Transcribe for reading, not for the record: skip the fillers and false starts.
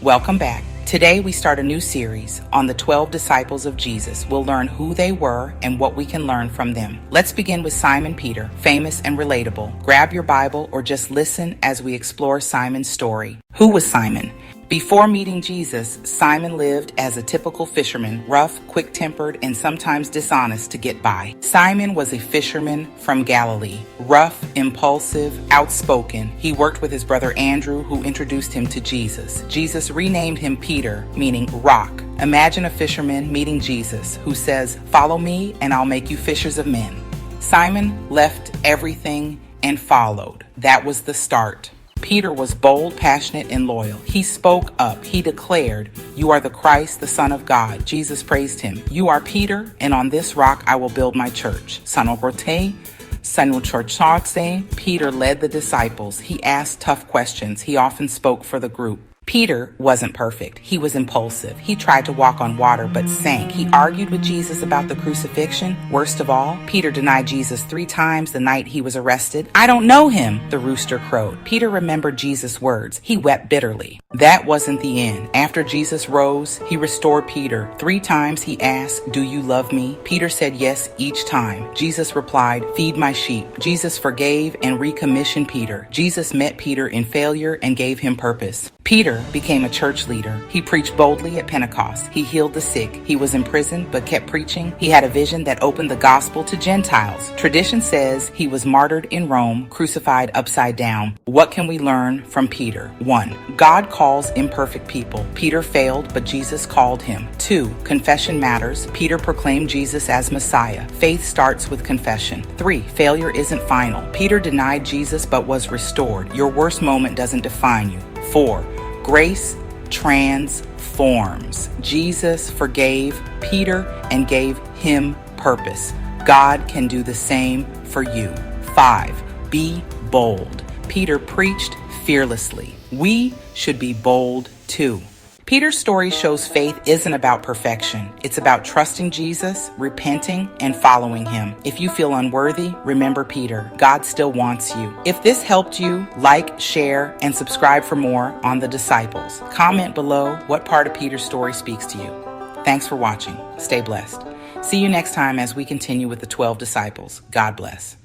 Welcome back. Today we start a new series on the 12 disciples of Jesus. We'll learn who they were and what we can learn from them. Let's begin with Simon Peter, famous and relatable. Grab your Bible or just listen as we explore Simon's story. Who was Simon? Before meeting Jesus, Simon lived as a typical fisherman, rough, quick-tempered, and sometimes dishonest to get by. Simon was a fisherman from Galilee, rough, impulsive, outspoken. He worked with his brother Andrew, who introduced him to Jesus. Jesus renamed him Peter, meaning rock. Imagine a fisherman meeting Jesus, who says, "Follow me, and I'll make you fishers of men." Simon left everything and followed. That was the start. Peter was bold, passionate, and loyal. He spoke up. He declared, "You are the Christ, the Son of God." Jesus praised him. "You are Peter, and on this rock I will build my church." Peter led the disciples. He asked tough questions. He often spoke for the group. Peter wasn't perfect. He was impulsive. He tried to walk on water but sank. He argued with Jesus about the crucifixion. Worst of all, Peter denied Jesus 3 times the night he was arrested. "I don't know him," the rooster crowed. Peter remembered Jesus' words. He wept bitterly. That wasn't the end. After Jesus rose, he restored Peter. 3 times he asked, "Do you love me?" Peter said yes each time. Jesus replied, "Feed my sheep." Jesus forgave and recommissioned Peter. Jesus met Peter in failure and gave him purpose. Peter became a church leader. He preached boldly at Pentecost. He healed the sick. He was imprisoned but kept preaching. He had a vision that opened the gospel to Gentiles. Tradition says he was martyred in Rome, crucified upside down. What can we learn from Peter? 1. God calls imperfect people. Peter failed, but Jesus called him. 2. Confession matters. Peter proclaimed Jesus as Messiah. Faith starts with confession. 3. Failure isn't final. Peter denied Jesus but was restored. Your worst moment doesn't define you. 4. Grace transforms. Jesus forgave Peter and gave him purpose. God can do the same for you. 5. Be bold. Peter preached fearlessly. We should be bold too. Peter's story shows faith isn't about perfection. It's about trusting Jesus, repenting, and following him. If you feel unworthy, remember Peter. God still wants you. If this helped you, like, share, and subscribe for more on the disciples. Comment below what part of Peter's story speaks to you. Thanks for watching. Stay blessed. See you next time as we continue with the 12 disciples. God bless.